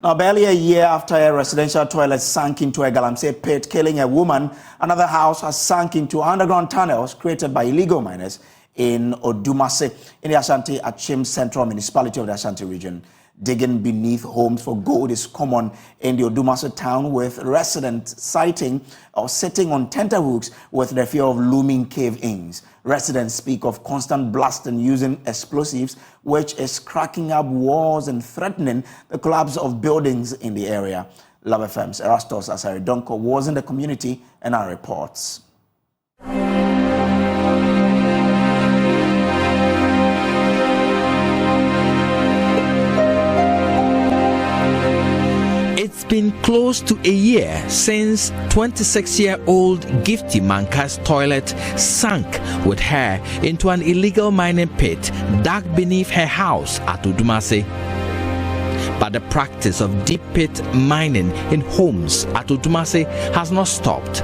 Now, barely a year after a residential toilet sank into a Galamsey pit, killing a woman, another house has sunk into underground tunnels created by illegal miners in Odumase, in the Ashanti Achim Central Municipality of the Ashanti region. Digging beneath homes for gold is common in the Odumase town, with residents sighting or sitting on tenterhooks with the fear of looming cave-ins. Residents speak of constant blasting using explosives, which is cracking up walls and threatening the collapse of buildings in the area. Love FM's Erastus Asaridonko was in the community and our reports. It's been close to a year since 26-year-old Gifty Manka's toilet sank with her into an illegal mining pit dug beneath her house at Odumase. But the practice of deep pit mining in homes at Odumase has not stopped.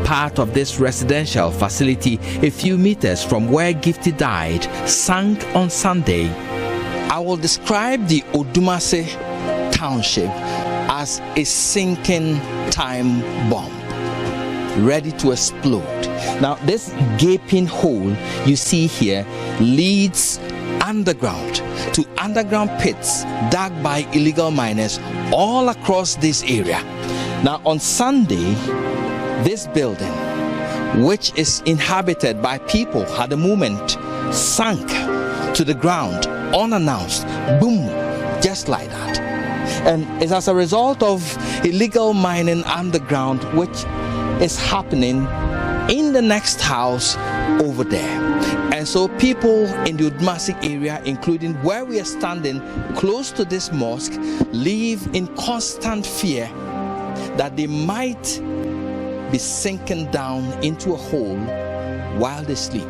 Part of this residential facility, a few meters from where Gifty died, sank on Sunday. I will describe the Odumase township as a sinking time bomb ready to explode. Now, this gaping hole you see here leads underground to underground pits dug by illegal miners all across this area. Now, on Sunday, this building, which is inhabited by people at the moment, sank to the ground unannounced. Boom, just like that. And it's as a result of illegal mining underground, which is happening in the next house over there. And so people in the Odumase area, including where we are standing close to this mosque, live in constant fear that they might be sinking down into a hole while they sleep.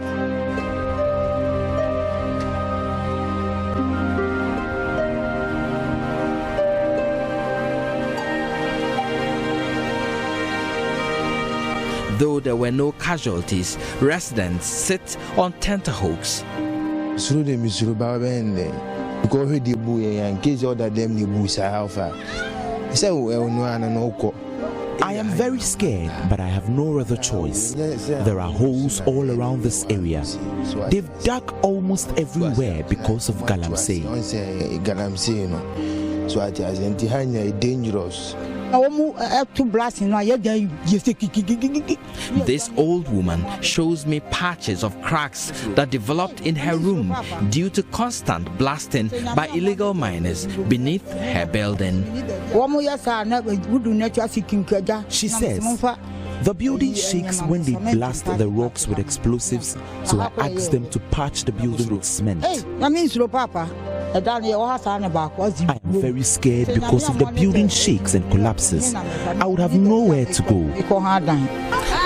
Though there were no casualties, residents sit on tenterhooks. I am very scared, but I have no other choice. There are holes all around this area. They've dug almost everywhere because of Galamsey. This old woman shows me patches of cracks that developed in her room due to constant blasting by illegal miners beneath her building. She says, the building shakes when they blast the rocks with explosives, so I asked them to patch the building with cement. I am very scared because if the building shakes and collapses, I would have nowhere to go.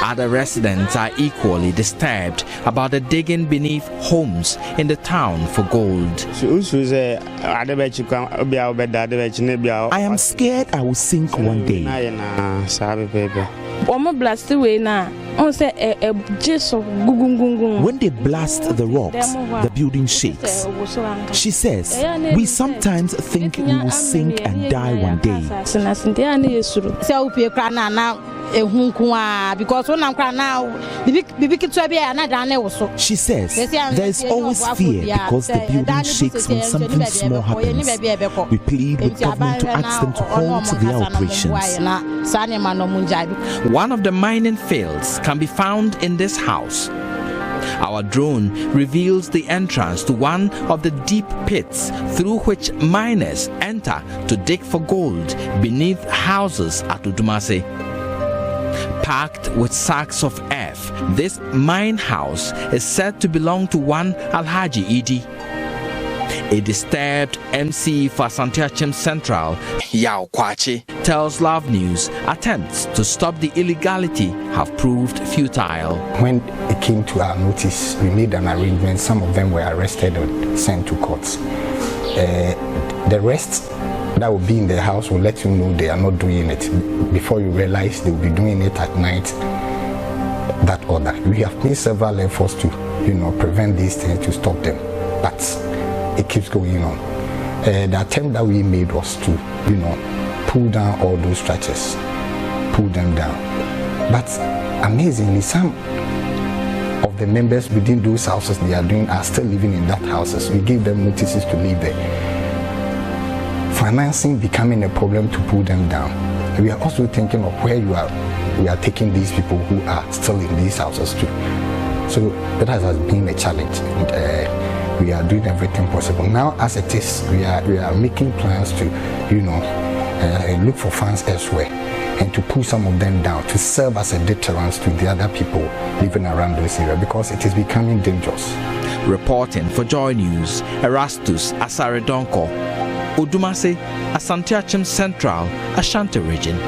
Other residents are equally disturbed about the digging beneath homes in the town for gold. I am scared I will sink one day. When they blast the rocks, the building shakes. She says, we sometimes think we will sink and die one day. She says, there is always fear because the building shakes when something small happens. We plead with government to ask them to halt their operations. One of the mining fields can be found in this house. Our drone reveals the entrance to one of the deep pits through which miners enter to dig for gold beneath houses at Odumase. Packed with sacks of earth, this mine house is said to belong to one Alhaji Idi. A disturbed MC for Ashanti Achim Central, Yao Kwachi, tells Love News attempts to stop the illegality have proved futile. When it came to our notice, we made an arrangement. Some of them were arrested and sent to courts. The rest that will be in the house will let you know they are not doing it. Before you realize they will be doing it at night, that order. We have made several efforts to, prevent these things, to stop them. But it keeps going on. The attempt that we made was to, pull down all those structures, pull them down. But amazingly, some of the members within those houses are still living in that houses. We gave them notices to leave there. Financing becoming a problem to pull them down. We are also thinking of where we are taking these people who are still in these houses too. So that has been a challenge. And, we are doing everything possible. Now as it is, we are making plans to, look for funds elsewhere and to pull some of them down to serve as a deterrent to the other people living around those areas because it is becoming dangerous. Reporting for Joy News, Erastus Asaredonko, Odumase, Asante Achim Central, Ashanti Region.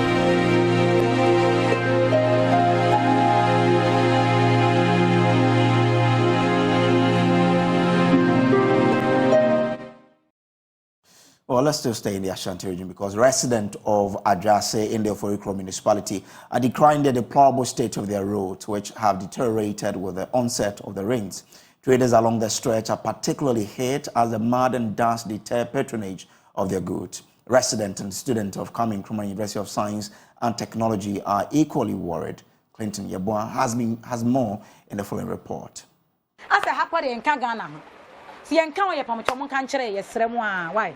Well, let's still stay in the Ashanti region because residents of Ajasi in the Oforikro municipality are decrying the deplorable state of their roads, which have deteriorated with the onset of the rains. Traders along the stretch are particularly hit as the mud and dust deter patronage of their goods. Residents and students of Kwame Nkrumah University of Science and Technology are equally worried. Clinton Yeboah has more in the following report. Why?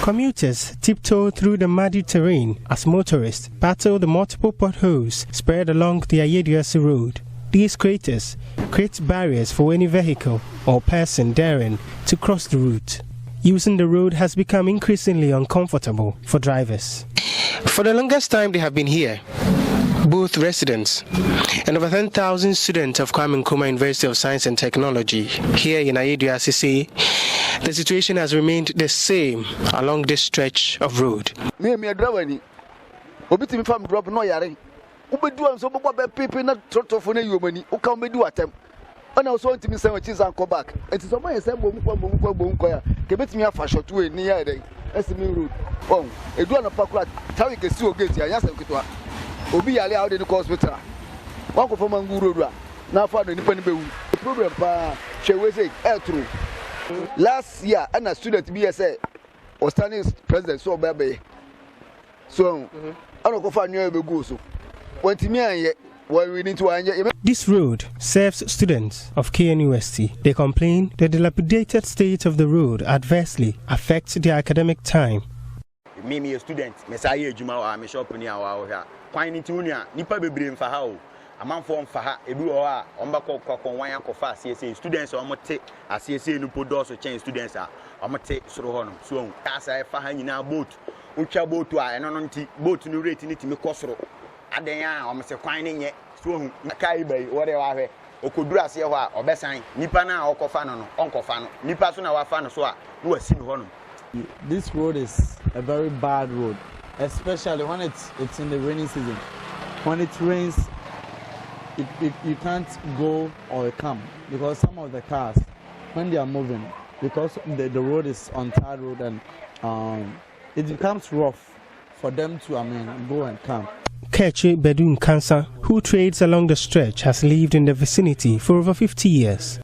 Commuters tiptoe through the muddy terrain as motorists battle the multiple potholes spread along the Ajasi road. These craters create barriers for any vehicle or person daring to cross the route. Using the road has become increasingly uncomfortable for drivers. For the longest time they have been here, both residents and over 10,000 students of Kwame Nkrumah University of Science and Technology here in Ajasi say the situation has remained the same along this stretch of road. And I was wanting to miss some cheese and come back. And somebody said, Get me a fashion to a near day. That's the main road. Oh, a do not pack how you can still get here. Yes, I'm be allowed in the hospital. Walk from Manguru. Now for the independent program, she was a true. Last year, and a student BSA was standing president so baby. So I don't go find you go so. When to me, we need to. This road serves students of KNUST. They complain the dilapidated state of the road adversely affects their academic time. Me a student, Messiah Juma, I'm a shop near our here. Quine Tunia, Nipa Bibrim for how a man form for her, a blue or Ombako, Wanya Kofa, CSA students or Mote, a CSA Nupodos or change students are Omote, Sorohon, so as I find in our boat, Ucha boat to I and boat new rating it to me Cosro. Adenya, almost a quining yet, swung, Kaibe, whatever, Okudra Sewa, or Bessan, Nipana, or Kofano, Uncle Fano, Nipasuna, Wafano, so who are seen one. This road is a very bad road, especially when it's in the rainy season. When it rains, you can't go or come because some of the cars, when they are moving, because the road is on tarred road and it becomes rough for them to go and come. Kechi Bedun Kansa, who trades along the stretch, has lived in the vicinity for over 50 years.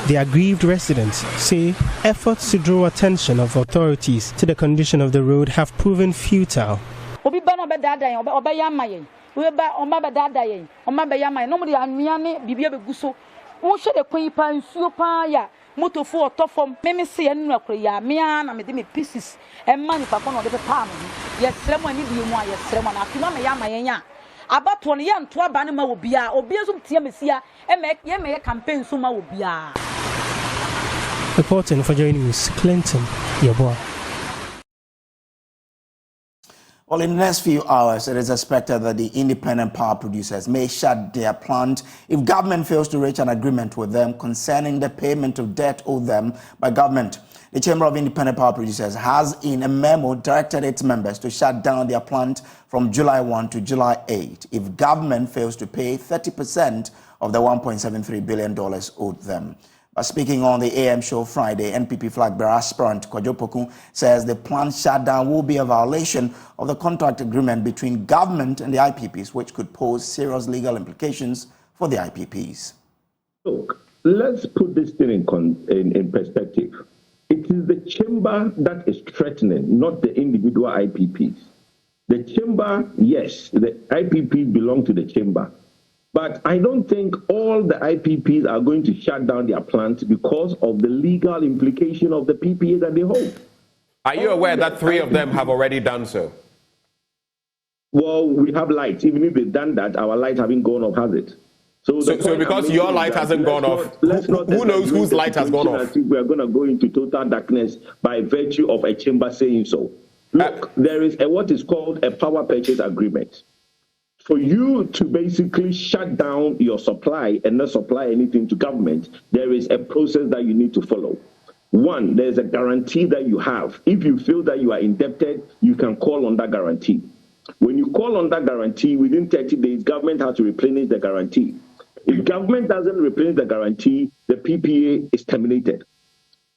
The aggrieved residents say efforts to draw attention of authorities to the condition of the road have proven futile. Reporting for JoyNews, Clinton Yeboah. Well, in the next few hours, it is expected that the independent power producers may shut their plant if government fails to reach an agreement with them concerning the payment of debt owed them by government. The Chamber of Independent Power Producers has, in a memo, directed its members to shut down their plant from July 1 to July 8 if government fails to pay 30% of the $1.73 billion owed them. But speaking on the AM show Friday, NPP flag bearer aspirant Kwadwo Poku says the planned shutdown will be a violation of the contract agreement between government and the IPPs, which could pose serious legal implications for the IPPs. Look, let's put this thing in perspective. It is the chamber that is threatening, not the individual IPPs. The chamber, yes, the IPPs belong to the chamber. But I don't think all the IPPs are going to shut down their plants because of the legal implication of the PPA that they hold. Are you aware that 3 of them have already done so? Well, we have light. Even if they've done that, our light haven't gone off, has it? So because your light hasn't gone off, who knows whose light has gone off? We are going to go into total darkness by virtue of a chamber saying so. Look, there is what is called a power purchase agreement. For you to basically shut down your supply and not supply anything to government, there is a process that you need to follow. One, there's a guarantee that you have. If you feel that you are indebted, you can call on that guarantee. When you call on that guarantee, within 30 days, government has to replenish the guarantee. If government doesn't replenish the guarantee, the PPA is terminated.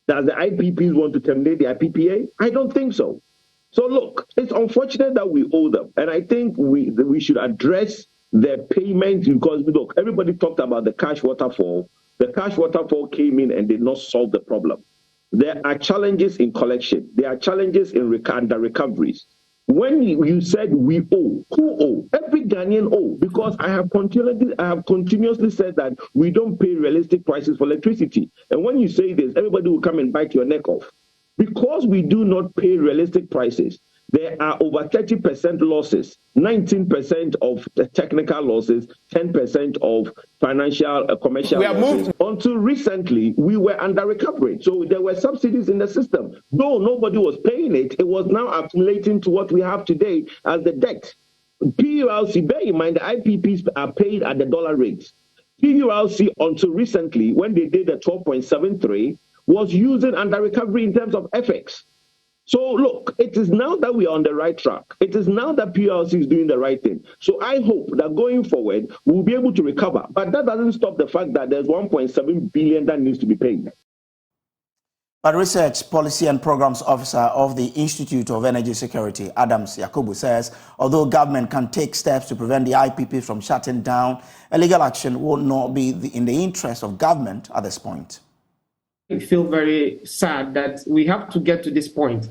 Does the IPPs want to terminate the IPPA? I don't think so. So look, it's unfortunate that we owe them. And I think we should address their payments because, look, everybody talked about the cash waterfall. The cash waterfall came in and did not solve the problem. There are challenges in collection. There are challenges in under recoveries. When you said we owe, who owe? Every Ghanaian owe, because I have continuously said that we don't pay realistic prices for electricity. And when you say this, everybody will come and bite your neck off. Because we do not pay realistic prices, there are over 30% losses, 19% of the technical losses, 10% of financial, commercial losses. Until recently, we were under recovery. So there were subsidies in the system. Though nobody was paying it, it was now accumulating to what we have today as the debt. PULC, bear in mind, the IPPs are paid at the dollar rate. PULC, until recently, when they did the 12.73, was using under recovery in terms of FX. So look, it is now that we are on the right track. It is now that PLC is doing the right thing. So I hope that going forward, we'll be able to recover. But that doesn't stop the fact that there's 1.7 billion that needs to be paid. But Research, Policy and Programs Officer of the Institute of Energy Security, Adams Yakubu, says although government can take steps to prevent the IPP from shutting down, a legal action will not be in the interest of government at this point. I feel very sad that we have to get to this point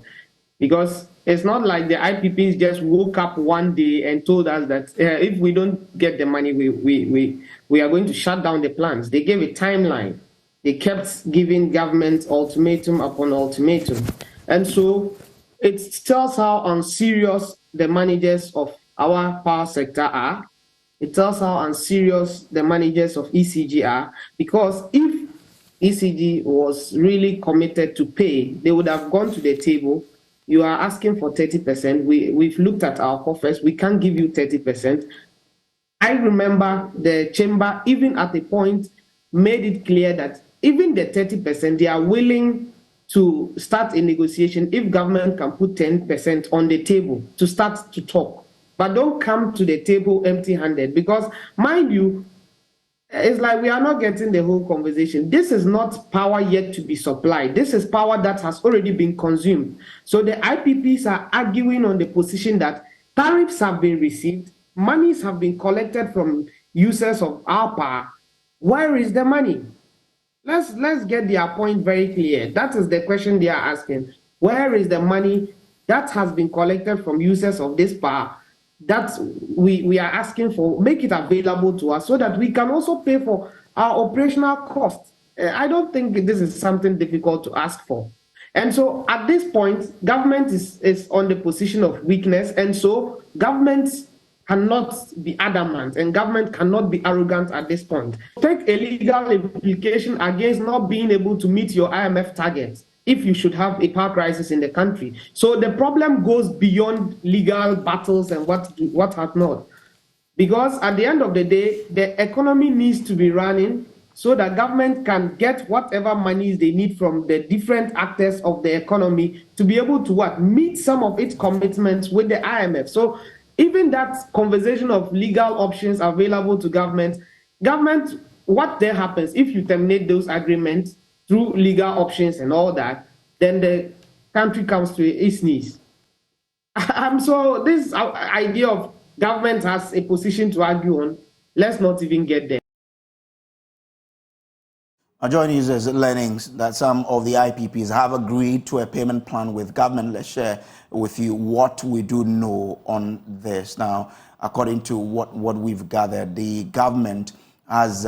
because it's not like the IPPs just woke up one day and told us that if we don't get the money, we are going to shut down the plants. They gave a timeline. They kept giving government ultimatum upon ultimatum. And so it tells how unserious the managers of our power sector are. It tells how unserious the managers of ECG are, because if ECG was really committed to pay, they would have gone to the table. You are asking for 30%. We've looked at our coffers. We can't give you 30%. I remember the chamber, even at the point, made it clear that even the 30%, they are willing to start a negotiation if government can put 10% on the table to start to talk. But don't come to the table empty-handed, because, mind you, it's like we are not getting the whole conversation. This is not power yet to be supplied. This is power that has already been consumed. So the IPPs are arguing on the position that tariffs have been received, monies have been collected from users of our power. Where is the money? Let's get their point very clear. That is the question they are asking. Where is the money that has been collected from users of this power that we are asking for? Make it available to us so that we can also pay for our operational costs. I don't think this is something difficult to ask for. And so at this point, government is on the position of weakness, and so government cannot be adamant and government cannot be arrogant at this point. Take a legal implication against not being able to meet your IMF targets if you should have a power crisis in the country. So the problem goes beyond legal battles and what have not. Because at the end of the day, the economy needs to be running. so that government can get whatever monies they need from the different actors of the economy to be able to meet some of its commitments with the IMF. So even that conversation of legal options available to government, what there happens if you terminate those agreements through legal options and all that, then the country comes to its knees. So this idea of government has a position to argue on, let's not even get there. JoyNews is learning that some of the IPPs have agreed to a payment plan with government. Let's share with you what we do know on this. Now, according to what we've gathered, the government has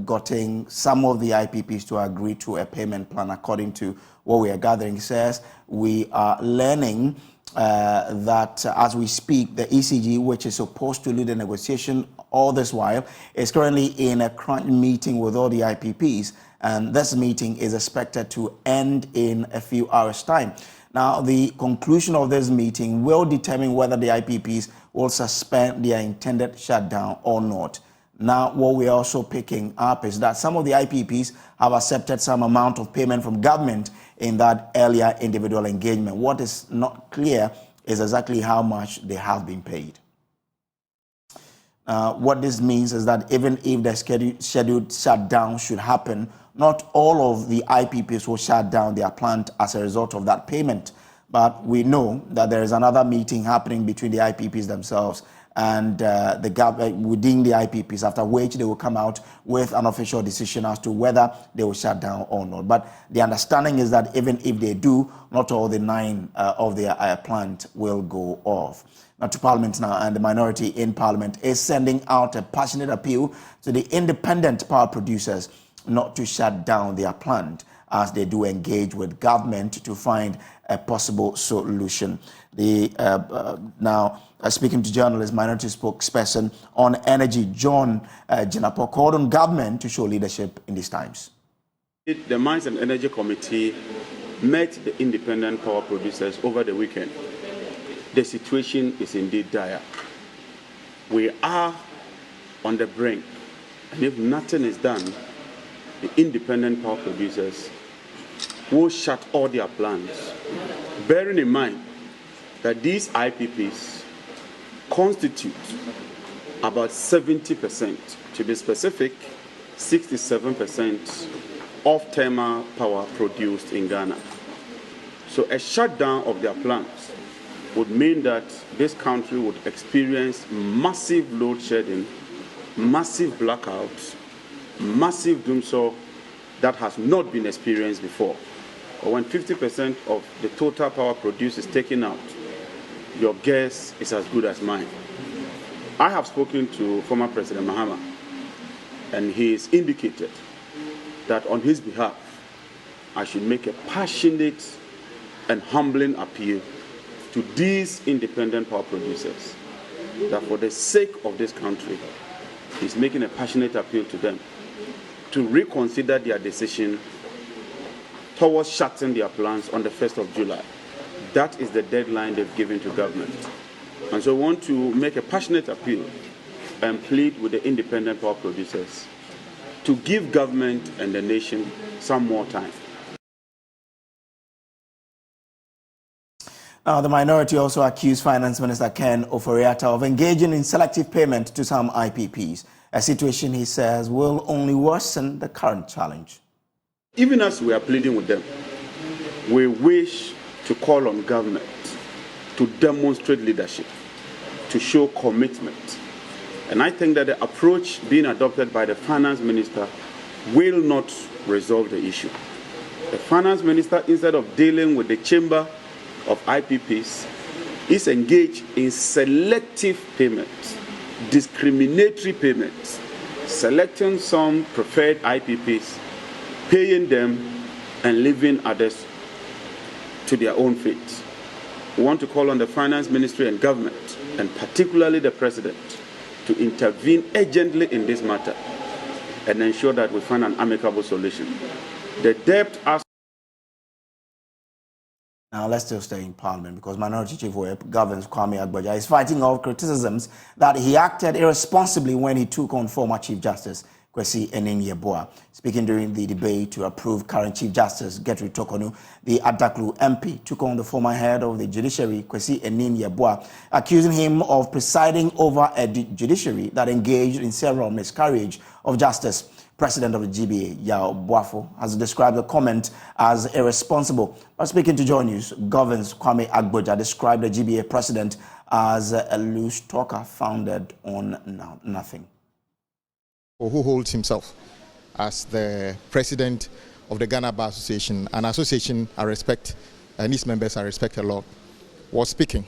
gotten some of the IPPs to agree to a payment plan. According to what we are gathering, it says we are learning that as we speak, the ECG, which is supposed to lead the negotiation all this while, is currently in a crunch meeting with all the IPPs, and this meeting is expected to end in a few hours' time. Now, the conclusion of this meeting will determine whether the IPPs will suspend their intended shutdown or not. Now, what we're also picking up is that some of the IPPs have accepted some amount of payment from government in that earlier individual engagement. What is not clear is exactly how much they have been paid. What this means is that even if the scheduled shutdown should happen, not all of the IPPs will shut down their plant as a result of that payment. But we know that there is another meeting happening between the IPPs themselves and the government within the IPPs, after which they will come out with an official decision as to whether they will shut down or not. But the understanding is that even if they do, not all the 9 of their plant will go off. Now to Parliament now, and the minority in Parliament is sending out a passionate appeal to the independent power producers not to shut down their plant as they do engage with government to find a possible solution. Now, speaking to journalists, minority spokesperson on energy, John Jinapo, called on government to show leadership in these times. The Mines and Energy Committee met the independent power producers over the weekend. The situation is indeed dire. We are on the brink, and if nothing is done, the independent power producers will shut all their plants, bearing in mind that these IPPs constitute about 70%, to be specific, 67% of thermal power produced in Ghana. So a shutdown of their plants would mean that this country would experience massive load shedding, massive blackouts, massive doomsday that has not been experienced before. Or when 50% of the total power produced is taken out, your guess is as good as mine. I have spoken to former President Mahama, and he has indicated that on his behalf, I should make a passionate and humbling appeal to these independent power producers, that for the sake of this country, he's making a passionate appeal to them to reconsider their decision towards shutting their plants on the 1st of July. That is the deadline they've given to government. And so I want to make a passionate appeal and plead with the independent power producers to give government and the nation some more time. Now, the minority also accused Finance Minister Ken Ofori-Atta of engaging in selective payment to some IPPs, a situation he says will only worsen the current challenge. Even as we are pleading with them, we wish to call on government to demonstrate leadership, to show commitment. And I think that the approach being adopted by the Finance Minister will not resolve the issue. The Finance Minister, instead of dealing with the chamber of IPPs, is engaged in selective payments, discriminatory payments, selecting some preferred IPPs, paying them, and leaving others to their own fate. We want to call on the Finance Ministry and government, and particularly the President, to intervene urgently in this matter and ensure that we find an amicable solution. The debt aspect. Now, let's still stay in Parliament, because Minority Cheif Whip governs Kwame Agbaja is fighting off criticisms that he acted irresponsibly when he took on former Chief Justice Kwesi Enin-Yeboah. Speaking during the debate to approve current Chief Justice Gertrude Tokonu, the Adaklu MP took on the former head of the Judiciary, Kwesi Enin-Yeboah, accusing him of presiding over a judiciary that engaged in several miscarriage of justice. President of the GBA, Yao Boafo, has described the comment as irresponsible. But speaking to JoyNews, Governors Kwame Agboja described the GBA president as a loose talker founded on nothing. Who holds himself as the president of the Ghana Bar Association, an association I respect, and its members I respect a lot, was speaking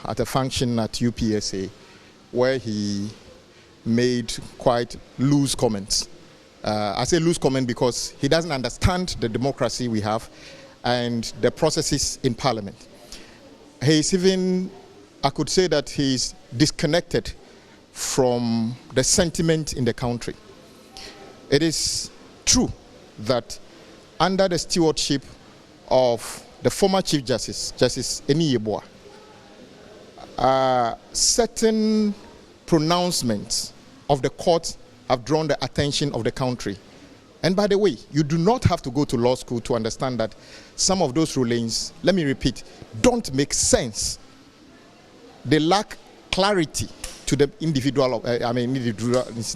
at a function at UPSA where he made quite loose comments. I say loose comment because he doesn't understand the democracy we have and the processes in Parliament. He's even, I could say that he's disconnected from the sentiment in the country. It is true that under the stewardship of the former Chief Justice, Justice Enin-Yeboah, certain pronouncements of the court have drawn the attention of the country. And by the way, you do not have to go to law school to understand that some of those rulings, let me repeat, don't make sense. They lack clarity to the individuals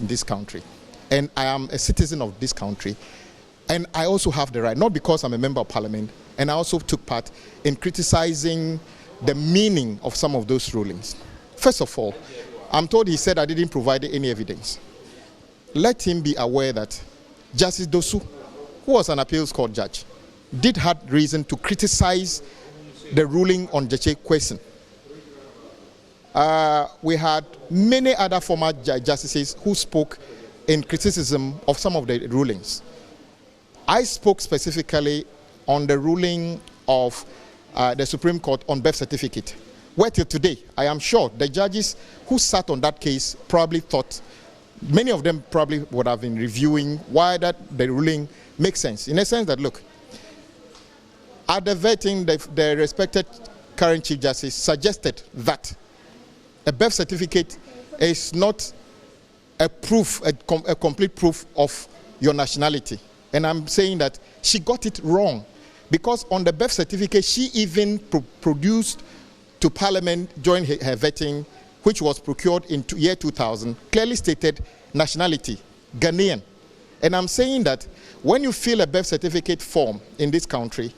in this country. And I am a citizen of this country. And I also have the right, not because I'm a member of Parliament, and I also took part in criticizing the meaning of some of those rulings. First of all, I'm told he said I didn't provide any evidence. Let him be aware that Justice Dosu, who was an appeals court judge, did have reason to criticize the ruling on Jeche question. We had many other former justices who spoke in criticism of some of the rulings. I spoke specifically on the ruling of the Supreme Court on birth certificate, where till today, I am sure the judges who sat on that case probably thought, many of them probably would have been reviewing why the ruling makes sense. In a sense that, look, at the vetting, the respected current Chief Justice suggested that a birth certificate is not a proof, a complete proof of your nationality. And I'm saying that she got it wrong, because on the birth certificate, she even produced to Parliament during her vetting, which was procured in year 2000, clearly stated nationality, Ghanaian. And I'm saying that when you fill a birth certificate form in this country,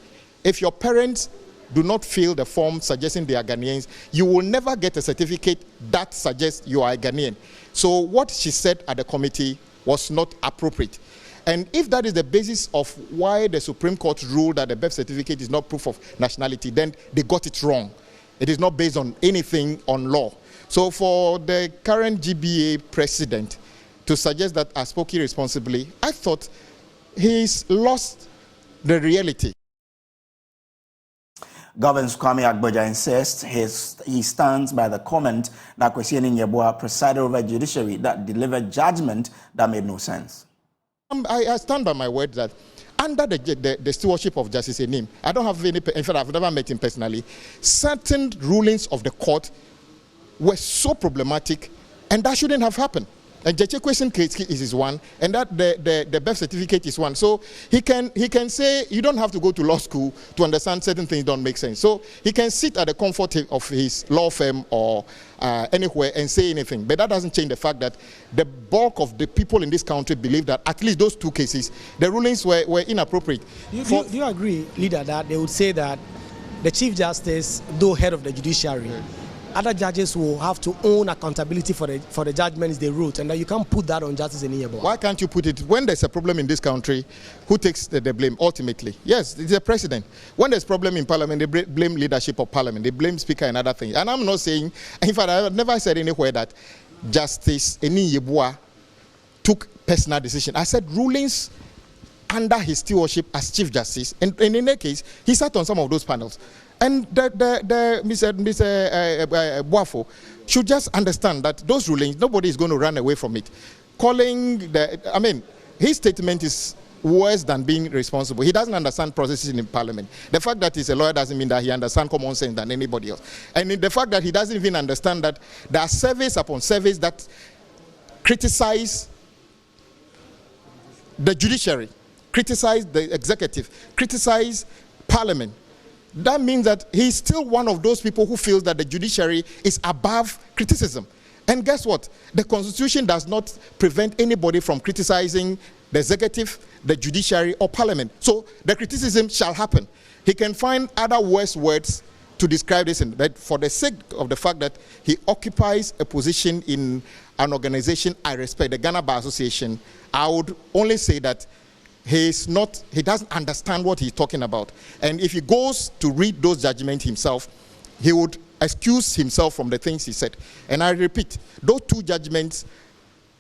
if your parents do not fill the form suggesting they are Ghanaians, you will never get a certificate that suggests you are a Ghanaian. So what she said at the committee was not appropriate. And if that is the basis of why the Supreme Court ruled that the birth certificate is not proof of nationality, then they got it wrong. It is not based on anything on law. So for the current GBA president to suggest that I spoke irresponsibly, I thought he's lost the reality. Governor Kwame Agboja insists he stands by the comment that Kwesi Enin-Yeboah presided over a judiciary that delivered judgment that made no sense. I stand by my word that under the stewardship of Justice Enin, I don't have any, in fact, I've never met him personally, certain rulings of the court were so problematic, and that shouldn't have happened. And Jeche question case is one, and that the birth certificate is one. So he can say you don't have to go to law school to understand certain things don't make sense. So he can sit at the comfort of his law firm or anywhere and say anything. But that doesn't change the fact that the bulk of the people in this country believe that at least those two cases, the rulings were inappropriate. Do you agree, leader, that they would say that the Chief Justice, though head of the judiciary, other judges will have to own accountability for the judgments they wrote, and that you can't put that on Justice Enin-Yeboah? Why can't you put it, when there's a problem in this country, who takes the blame ultimately? Yes, it's the president. When there's problem in Parliament, they blame leadership of Parliament, they blame Speaker and other things. And I'm not saying, in fact, I've never said anywhere that Justice Enin-Yeboah took personal decision. I said rulings under his stewardship as Chief Justice, and in any case, he sat on some of those panels. And Mr. Boafo should just understand that those rulings, nobody is going to run away from it. His statement is worse than being responsible. He doesn't understand processes in Parliament. The fact that he's a lawyer doesn't mean that he understands common sense than anybody else. And the fact that he doesn't even understand that there are surveys upon surveys that criticize the judiciary, criticize the executive, criticize Parliament, that means that he's still one of those people who feels that the judiciary is above criticism. And guess what? The Constitution does not prevent anybody from criticizing the executive, the judiciary, or Parliament. So the criticism shall happen. He can find other worse words to describe this, but for the sake of the fact that he occupies a position in an organization I respect, the Ghana Bar Association, I would only say that he doesn't understand what he's talking about. And if he goes to read those judgments himself, he would excuse himself from the things he said. And I repeat, those two judgments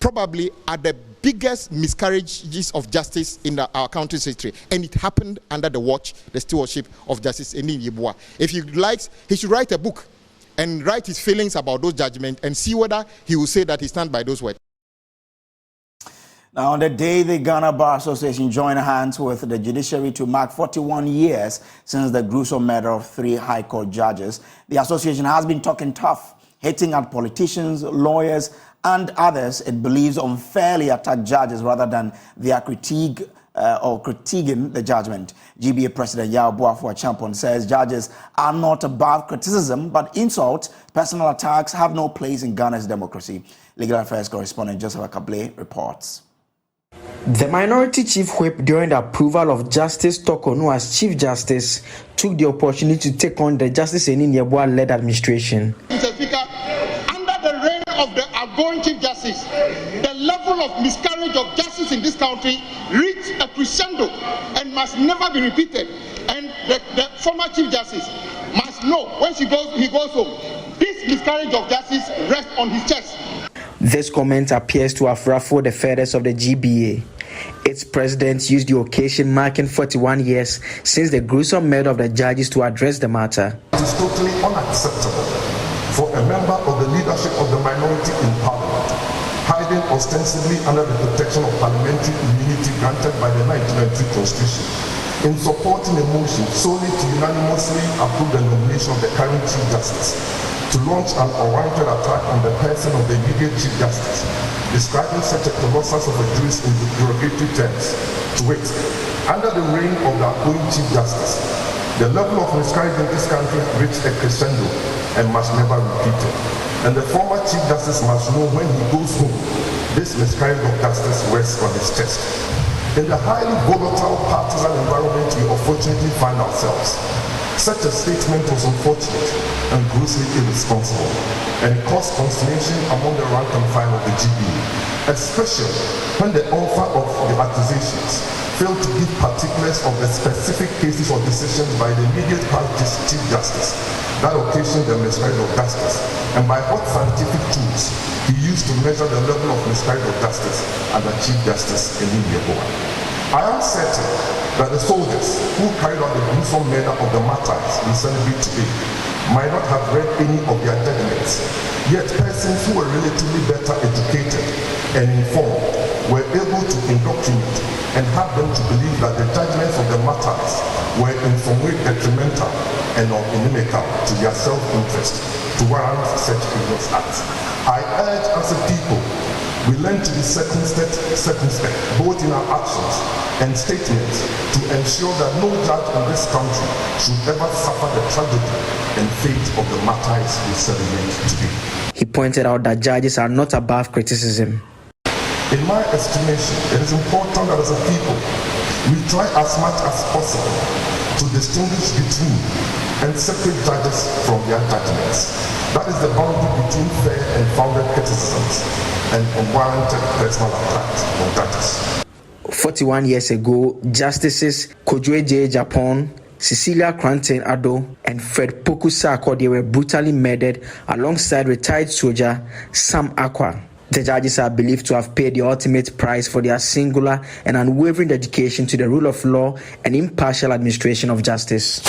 probably are the biggest miscarriages of justice in our country's history. And it happened under the stewardship of Justice Eni Yeboah. If he likes, he should write a book and write his feelings about those judgments and see whether he will say that he stands by those words. Now, on the day the Ghana Bar Association joined hands with the judiciary to mark 41 years since the gruesome murder of 3 High Court judges, the association has been talking tough, hitting at politicians, lawyers, and others it believes unfairly attack judges rather than their critiquing the judgment. GBA President Yao Boafo-Champon says judges are not above criticism, but insults, personal attacks have no place in Ghana's democracy. Legal Affairs correspondent Joseph Akable reports. The Minority Cheif Whip, during the approval of Justice Tokonu as Chief Justice, took the opportunity to take on the Justice Eni Yeboah-led administration. Mr. Speaker, under the reign of the outgoing Chief Justice, the level of miscarriage of justice in this country reached a crescendo and must never be repeated. And the former Chief Justice must know when he goes home, this miscarriage of justice rests on his chest. This comment appears to have ruffled the feathers of the GBA. Its president used the occasion marking 41 years since the gruesome murder of the judges to address the matter. It is totally unacceptable for a member of the leadership of the minority in Parliament, hiding ostensibly under the protection of parliamentary immunity granted by the 1993 Constitution, in supporting a motion solely to unanimously approve the nomination of the current Chief Justice, to launch an unwarranted attack on the person of the immediate Chief Justice, describing such a colossus of a jurist in derogatory terms. To wit, under the reign of the outgoing Chief Justice, the level of miscarriage in this country reached a crescendo and must never be repeated. And the former Chief Justice must know when he goes home, this miscarriage of justice rests on his chest. In the highly volatile partisan environment we unfortunately find ourselves, such a statement was unfortunate and grossly irresponsible, and it caused consternation among the rank and file of the GBA, especially when the author of the accusations failed to give particulars of the specific cases or decisions by the immediate party's Chief Justice that occasioned the miscarriage of justice, and by what scientific tools he used to measure the level of miscarriage of justice under Chief Justice Eni Yeboah. I am certain that the soldiers who carried out the gruesome murder of the martyrs we celebrate today might not have read any of their judgments, yet persons who were relatively better educated and informed were able to indoctrinate and have them to believe that the judgments of the martyrs were in some way detrimental and or inimical to their self-interest to warrant such heinous acts. I urge as a people, we learn to be circumspect, both in our actions and statements, to ensure that no judge in this country should ever suffer the tragedy and fate of the martyrs we celebrate today. He pointed out that judges are not above criticism. In my estimation, it is important that as a people, we try as much as possible to distinguish between and separate judges from their judgments. That is the boundary between fair and founded criticisms and unwarranted personal attacks on judges. 41 years ago, Justices Kojo J. Japon, Cecilia Cranton Addo, and Fred Poku Sarko, they were brutally murdered alongside retired soldier Sam Akwa. The judges are believed to have paid the ultimate price for their singular and unwavering dedication to the rule of law and impartial administration of justice.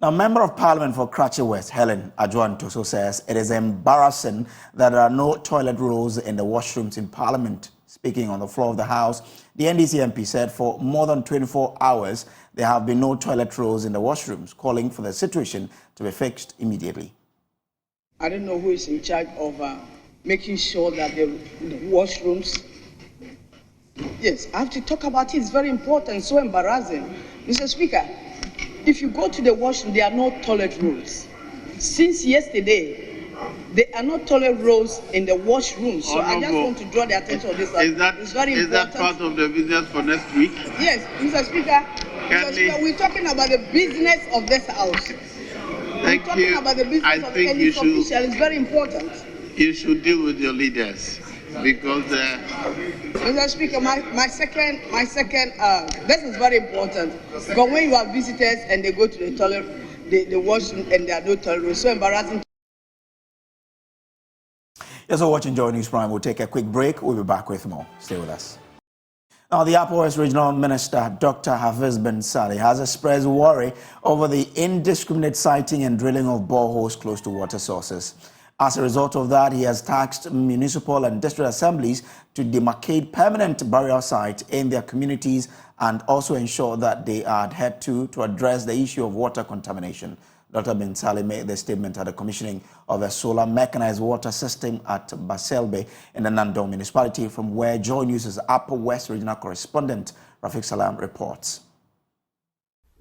Now, Member of Parliament for Kratche West, Helen Adjoantoso, says it is embarrassing that there are no toilet rolls in the washrooms in Parliament. Speaking on the floor of the House, the NDC MP said for more than 24 hours, there have been no toilet rolls in the washrooms, calling for the situation to be fixed immediately. I don't know who is in charge of making sure that the washrooms Yes, I have to talk about it. It's very important. It's so embarrassing. Mr. Speaker, if you go to the washroom, there are no toilet rolls. Since yesterday, there are no toilet rolls in the washroom. So I just want to draw the attention of this. It's very important. Is that part of the business for next week? Yes, Mr. Speaker, we're talking about the business of this house. Thank we're you. talking about the business I of think any you should. official. It's very important. You should deal with your leaders because. Mr. Speaker, my second, this is very important because when you have visitors and they go to the toilet, the washroom and there are no toilet rolls, so embarrassing. Yes, so watching JoyNews Prime. We'll take a quick break. We'll be back with more. Stay with us. Now, the Upper West Regional Minister, Dr. Hafiz bin Saleh, has expressed worry over the indiscriminate siting and drilling of boreholes close to water sources. As a result of that, he has tasked municipal and district assemblies to demarcate permanent burial sites in their communities and also ensure that they are adhered to address the issue of water contamination. Dr. bin Saleh made the statement at the commissioning of a solar mechanized water system at Baselbe in the Nandong municipality, from where JoyNews' Upper West regional correspondent Rafiq Salam reports.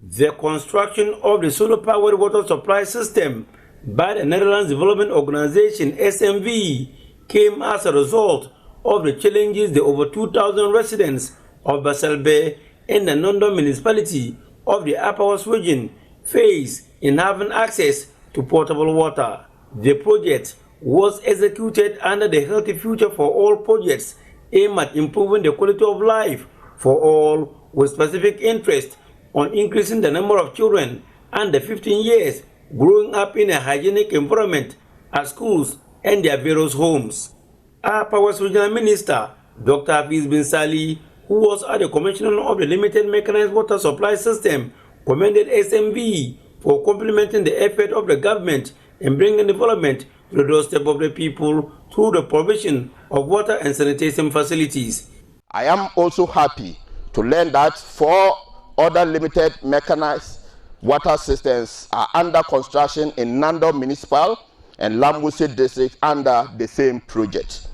The construction of the solar-powered water supply system by the Netherlands Development Organization (SMV) came as a result of the challenges the over 2,000 residents of Baselbe in the Nandong municipality of the Upper West region face in having access to potable water. The project was executed under the Healthy Future for All projects aimed at improving the quality of life for all, with specific interest on increasing the number of children under 15 years growing up in a hygienic environment at schools and their various homes. Upper West Regional Minister Dr. Hafiz bin Saleh, who was at the commissioning of the limited mechanized water supply system, commended SMV for complementing the effort of the government in bringing development to the doorstep of the people through the provision of water and sanitation facilities. I am also happy to learn that 4 other limited mechanized water systems are under construction in Nandong Municipal and Lambuse District under the same project.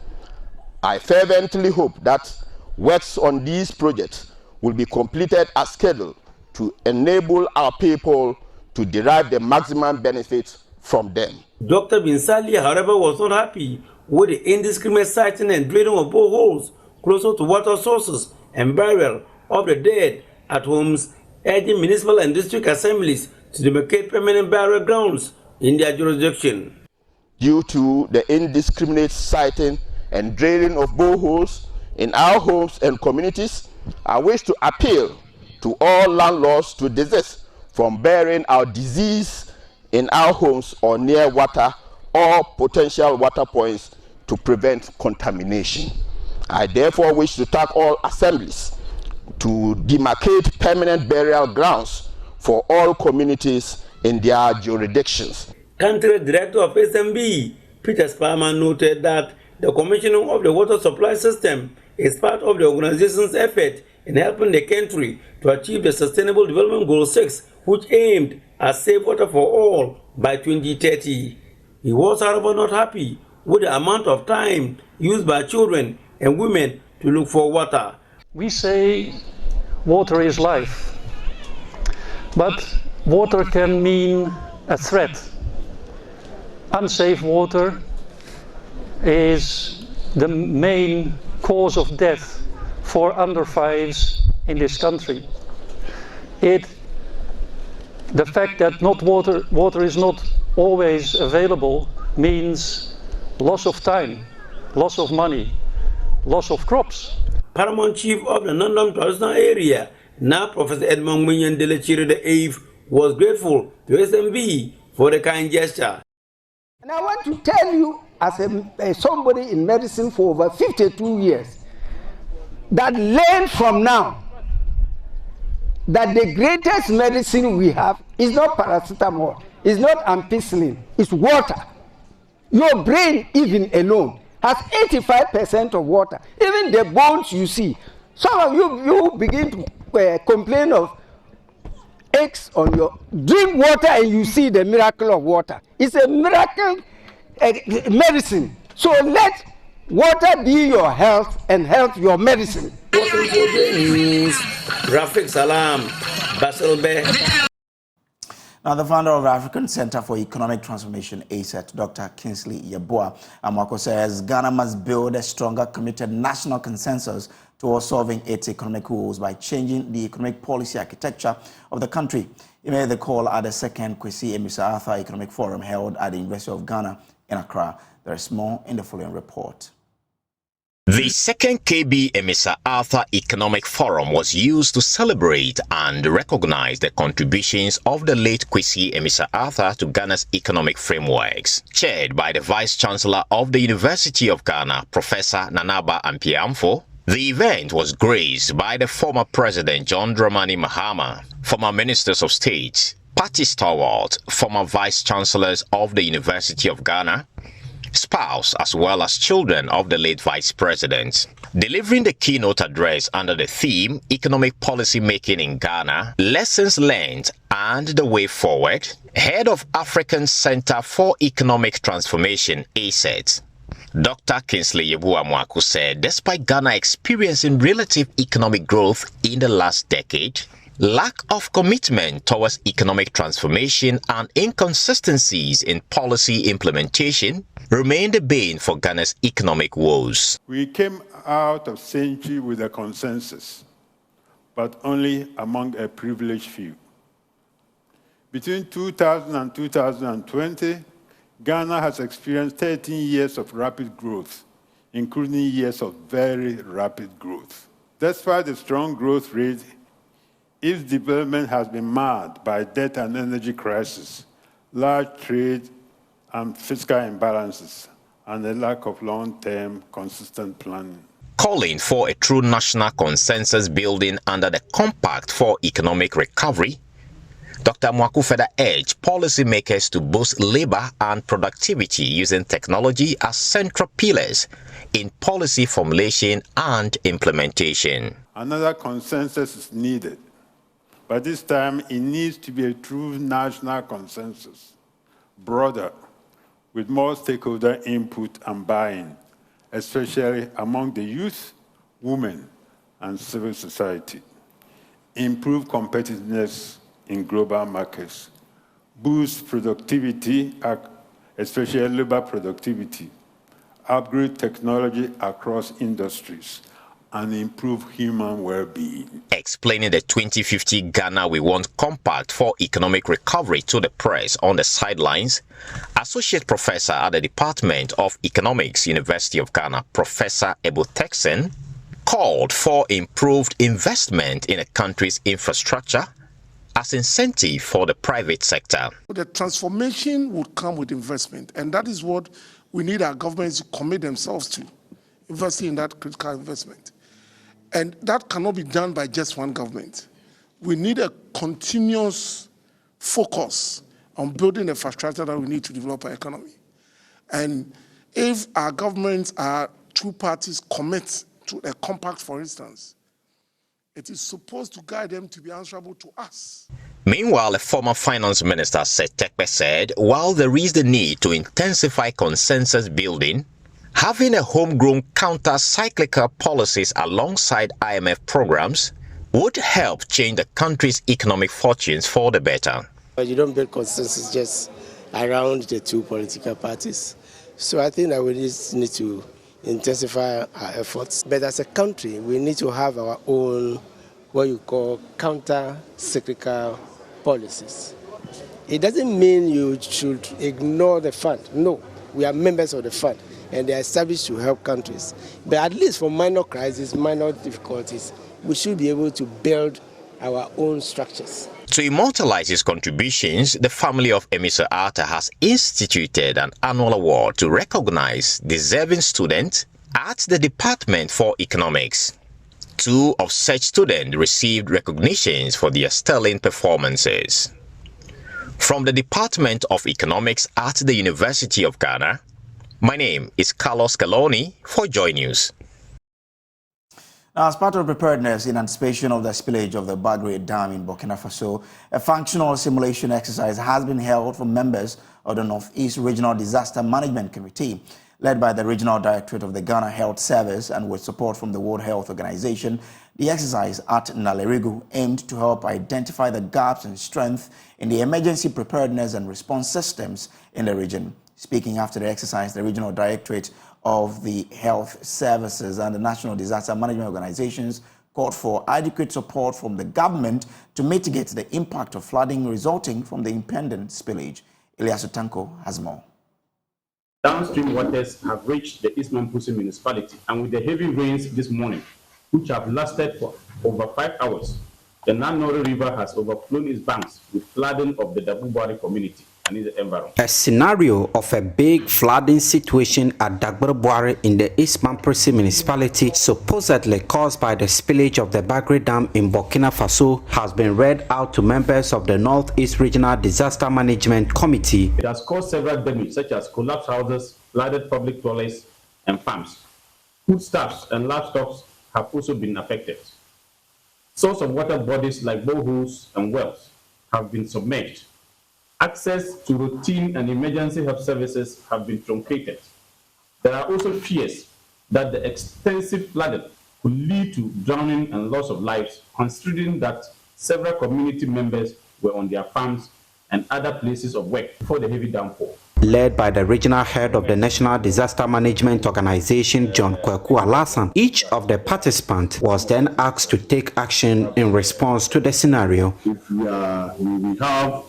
I fervently hope that works on these projects will be completed as scheduled to enable our people to derive the maximum benefits from them. Dr. bin Saleh, however, was not happy with the indiscriminate siting and drilling of boreholes closer to water sources and burial of the dead at homes, urging municipal and district assemblies to demarcate permanent burial grounds in their jurisdiction. Due to the indiscriminate siting and drilling of boreholes in our homes and communities, I wish to appeal to all landlords to desist from burying our disease in our homes or near water or potential water points to prevent contamination. I therefore wish to task all assemblies to demarcate permanent burial grounds for all communities in their jurisdictions. Country Director of SMB, Peter Sparman, noted that the commissioning of the water supply system is part of the organization's effort in helping the country to achieve the Sustainable Development Goal 6, which aimed at safe water for all by 2030. He was, however, not happy with the amount of time used by children and women to look for water. We say water is life, but water can mean a threat. Unsafe water is the main cause of death for under 5s in this country. The fact that water is not always available means loss of time, loss of money, loss of crops. Paramount Chief of the Nandong traditional area, now Professor Edmond Munyan Delechiri VIII, was grateful to SMV for the kind gesture. And I want to tell you, as somebody in medicine for over 52 years, that learn from now that the greatest medicine we have is not paracetamol, is not ampicillin, it's water. Your brain even alone has 85% of water. Even the bones you see. Some of you begin to complain of aches on your... Drink water and you see the miracle of water. It's a miracle medicine. So let water be your health and health your medicine. It was reporting for JoyNews, Rafik Salam, Baselbe. Now, the founder of the African Center for Economic Transformation, ACET, Dr. Kingsley Yeboah Amoako, says Ghana must build a stronger, committed national consensus towards solving its economic woes by changing the economic policy architecture of the country. He made the call at the second Kwesi Arthur Economic Forum held at the University of Ghana in Accra. There is more in the following report. The second KB Emisa Arthur Economic Forum was used to celebrate and recognize the contributions of the late Kwesi Emisa Arthur to Ghana's economic frameworks. Chaired by the Vice Chancellor of the University of Ghana, Professor Nanaba Ampiamfo, the event was graced by the former President John Dramani Mahama, former Ministers of State, party stalwarts, former Vice Chancellors of the University of Ghana, spouse as well as children of the late Vice President. Delivering the keynote address under the theme Economic Policy Making in Ghana, Lessons Learned and the Way Forward, head of African Center for Economic Transformation, ACET, Dr. Kingsley Yeboah Amoako said despite Ghana experiencing relative economic growth in the last decade, lack of commitment towards economic transformation and inconsistencies in policy implementation remain the bane for Ghana's economic woes. We came out of century with a consensus, but only among a privileged few. Between 2000 and 2020, Ghana has experienced 13 years of rapid growth, including years of very rapid growth. Despite the strong growth rate, its development has been marred by debt and energy crisis, large trade and fiscal imbalances, and a lack of long-term consistent planning. Calling for a true national consensus building under the Compact for Economic Recovery, Dr. Amoako further urged policymakers to boost labor and productivity using technology as central pillars in policy formulation and implementation. Another consensus is needed, but this time it needs to be a true national consensus, broader, with more stakeholder input and buy-in, especially among the youth, women, and civil society. Improve competitiveness in global markets, boost productivity, especially labor productivity, upgrade technology across industries, and improve human well-being. Explaining the 2050 Ghana We Want Compact for Economic Recovery to the press on the sidelines, Associate Professor at the Department of Economics, University of Ghana, Professor Ebo Texan, called for improved investment in a country's infrastructure as incentive for the private sector. The transformation would come with investment, and that is what we need our governments to commit themselves to, investing in that critical investment. And that cannot be done by just one government. We need a continuous focus on building the infrastructure that we need to develop our economy. And if our governments, our two parties commit to a compact, for instance, it is supposed to guide them to be answerable to us. Meanwhile, a former finance minister, Setekpe, said while there is the need to intensify consensus building, having a homegrown counter-cyclical policies alongside IMF programs would help change the country's economic fortunes for the better. You don't build consensus just around the two political parties. So I think that we need to intensify our efforts. But as a country, we need to have our own, what you call, counter-cyclical policies. It doesn't mean you should ignore the fund. No, we are members of the fund, and they are established to help countries. But at least for minor crises, minor difficulties, we should be able to build our own structures. To immortalize his contributions, the family of Emisa Arthur has instituted an annual award to recognize deserving students at the Department for Economics. 2 of such students received recognitions for their sterling performances. From the Department of Economics at the University of Ghana, my name is Carlos Caloni for JoyNews. Now, as part of preparedness in anticipation of the spillage of the Bagre Dam in Burkina Faso, a functional simulation exercise has been held for members of the Northeast Regional Disaster Management Committee. Led by the Regional Directorate of the Ghana Health Service and with support from the World Health Organization, the exercise at Naleregu aimed to help identify the gaps and strengths in the emergency preparedness and response systems in the region. Speaking after the exercise, the Regional Directorate of the Health Services and the National Disaster Management Organizations called for adequate support from the government to mitigate the impact of flooding resulting from the impending spillage. Elias Otanko has more. Downstream waters have reached the East Mamprusi municipality, and with the heavy rains this morning, which have lasted for over 5 hours, the Nanori River has overflown its banks with flooding of the Dabubari community and its environment. A scenario of a big flooding situation at Dagbarbuari in the East Mamprusi municipality, supposedly caused by the spillage of the Bagre Dam in Burkina Faso, has been read out to members of the Northeast Regional Disaster Management Committee. It has caused several damage, such as collapsed houses, flooded public toilets, and farms. Foodstuffs and livestock have also been affected. Source of water bodies like boreholes and wells have been submerged. Access to routine and emergency health services have been truncated. There are also fears that the extensive flooding could lead to drowning and loss of lives, considering that several community members were on their farms and other places of work before the heavy downpour. Led by the regional head of the National Disaster Management Organization, John Kwaku Alasan, each of the participants was then asked to take action in response to the scenario. If we have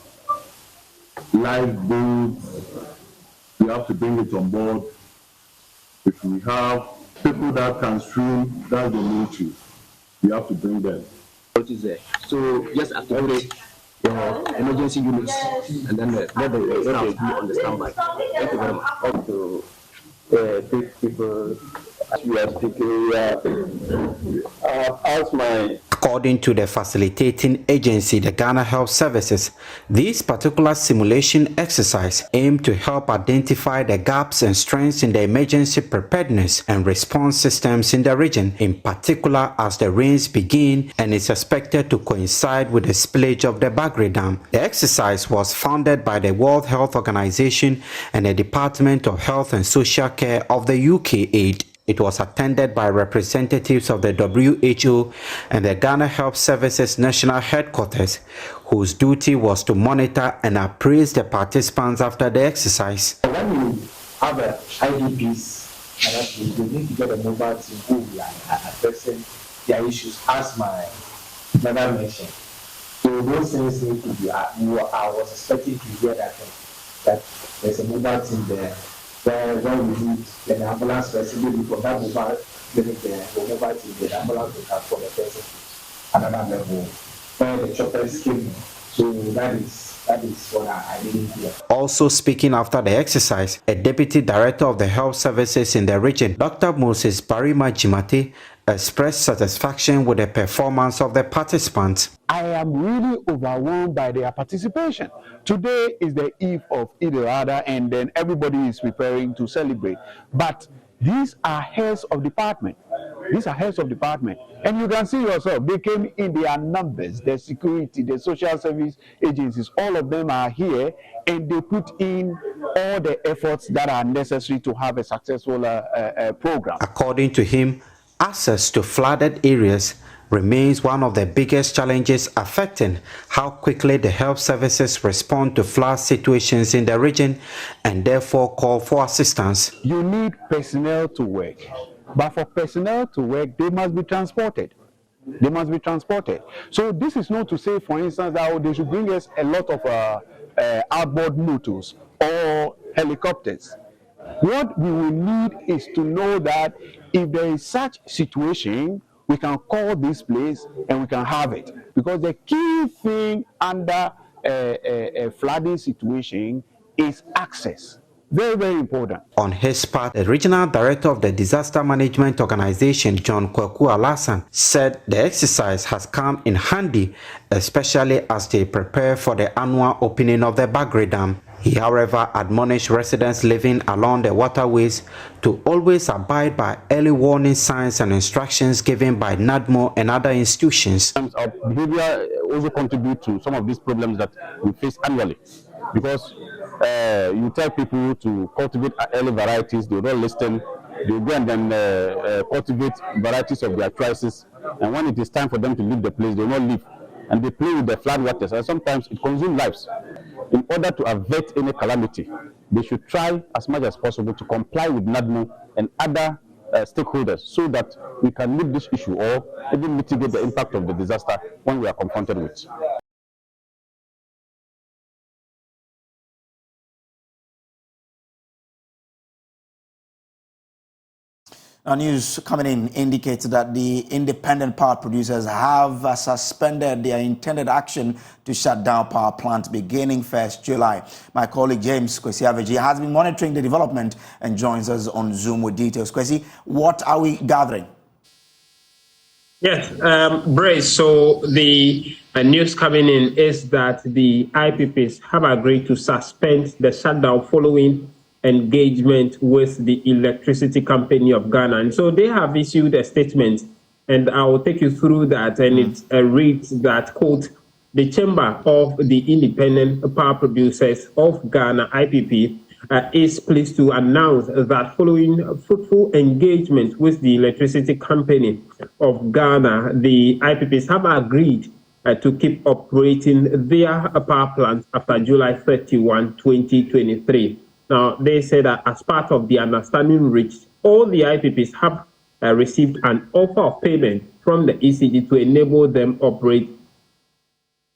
lifeboats, we have to bring it on board. If we have people that can swim, that's the military, we have to bring them. What is there? So just activate your emergency units and then let the rest be on the standby. Thank you very much. Up to big people, as we are speaking, as my. According to the facilitating agency, the Ghana Health Services, this particular simulation exercise aimed to help identify the gaps and strengths in the emergency preparedness and response systems in the region, in particular as the rains begin and is expected to coincide with the spillage of the Bagre Dam. The exercise was funded by the World Health Organization and the Department of Health and Social Care of the UK Aid. It was attended by representatives of the WHO and the Ghana Health Services National Headquarters, whose duty was to monitor and appraise the participants after the exercise. When you have IDPs, they need to get a mobile team who we are addressing their issues, as my mother mentioned. So those things need to be, I was expecting to hear that there's a mobile team there. When we need the ambulance facility from that mobile clinic there, the mobile team, the ambulance will have for the person to another level where the choppers came. So that is what I didn't hear. Also speaking after the exercise, a deputy director of the health services in the region, Dr. Moses Barima Jimate, expressed satisfaction with the performance of the participants. I am really overwhelmed by their participation. Today is the eve of Eid al-Adha, and then everybody is preparing to celebrate. But these are heads of department. These are heads of department. And you can see yourself, they came in their numbers, the security, the social service agencies, all of them are here, and they put in all the efforts that are necessary to have a successful program. According to him, access to flooded areas remains one of the biggest challenges affecting how quickly the health services respond to flood situations in the region, and therefore call for assistance. You need personnel to work, but for personnel to work, they must be transported. They must be transported. So this is not to say, for instance, that they should bring us a lot of outboard motors or helicopters. What we will need is to know that if there is such situation, we can call this place and we can have it. Because the key thing under a flooding situation is access. Very, very important. On his part, the regional director of the Disaster Management Organization, John Kwaku Alasan, said the exercise has come in handy, especially as they prepare for the annual opening of the Bagre Dam. He, however, admonished residents living along the waterways to always abide by early warning signs and instructions given by NADMO and other institutions. Our behavior also contributes to some of these problems that we face annually, because you tell people to cultivate early varieties, they will not listen. They will go and then cultivate varieties of their choices. And when it is time for them to leave the place, they will not leave. And they play with the flood waters, and sometimes it consumes lives. In order to avert any calamity, they should try as much as possible to comply with NADMO and other stakeholders so that we can leave this issue or even mitigate the impact of the disaster when we are confronted with. Now, news coming in indicates that the independent power producers have suspended their intended action to shut down power plants beginning 1st July. My colleague James Kwesi has been monitoring the development and joins us on Zoom with details. Kwesi, what are we gathering? Yes, Brace, so the news coming in is that the IPPs have agreed to suspend the shutdown following engagement with the Electricity Company of Ghana. And so they have issued a statement, and I will take you through that. And it reads that, quote, the Chamber of the Independent Power Producers of Ghana, IPP, is pleased to announce that following fruitful engagement with the Electricity Company of Ghana, the IPPs have agreed to keep operating their power plants after July 31, 2023. Now, they say that as part of the understanding reached, all the IPPs have received an offer of payment from the ECG to enable them operate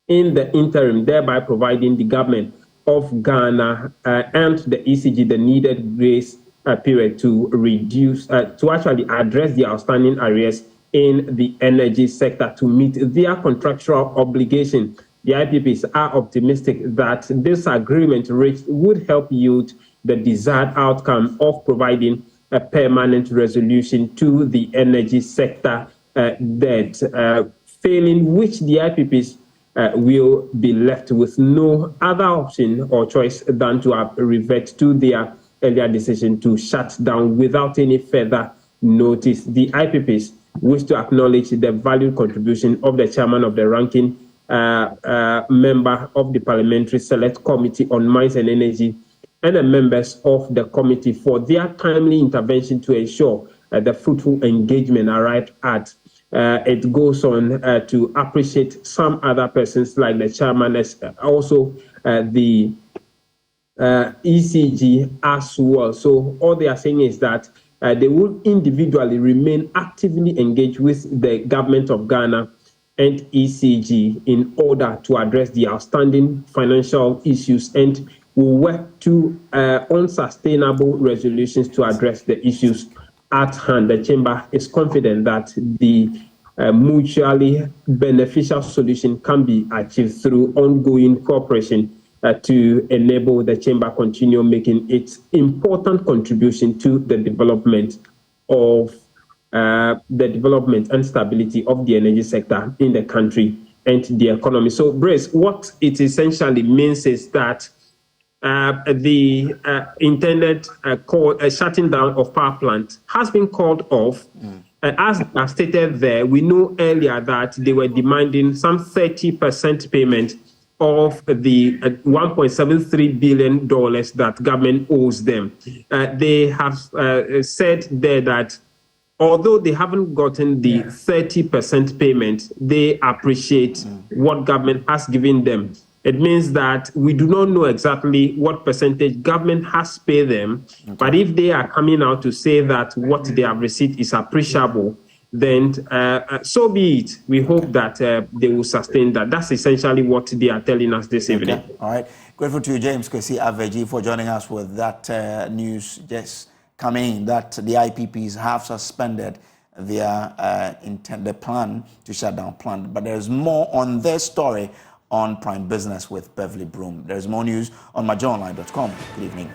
in the interim, thereby providing the government of Ghana and the ECG the needed grace period to reduce, to actually address the outstanding arrears in the energy sector to meet their contractual obligation. The IPPs are optimistic that this agreement reached would help yield the desired outcome of providing a permanent resolution to the energy sector debt, failing which the IPPs will be left with no other option or choice than to revert to their earlier decision to shut down without any further notice. The IPPs wish to acknowledge the valued contribution of the chairman of the ranking member of the Parliamentary Select Committee on Mines and Energy and the members of the committee for their timely intervention to ensure the fruitful engagement arrived at. It goes on to appreciate some other persons like the chairman, also the ECG as well. So all they are saying is that they will individually remain actively engaged with the government of Ghana and ECG in order to address the outstanding financial issues and will work to unsustainable resolutions to address the issues at hand. The Chamber is confident that the mutually beneficial solution can be achieved through ongoing cooperation to enable the Chamber continue making its important contribution to the development of and stability of the energy sector in the country and the economy. So, Brace, what it essentially means is that the intended shutting down of power plants has been called off. As I stated there, we know earlier that they were demanding some 30% payment of the $1.73 billion that government owes them. They have said there that although they haven't gotten the 30% payment, they appreciate what government has given them. It means that we do not know exactly what percentage government has paid them, but if they are coming out to say that what they have received is appreciable, then so be it. We hope that they will sustain that. That's essentially what they are telling us this evening. All right. Grateful to you, James Kwesi, for joining us with that news just coming in, that the IPPs have suspended their intended plan to shut down plant. But there's more on this story on Prime Business with Beverly Broom. There's more news on myjoyonline.com. Good evening.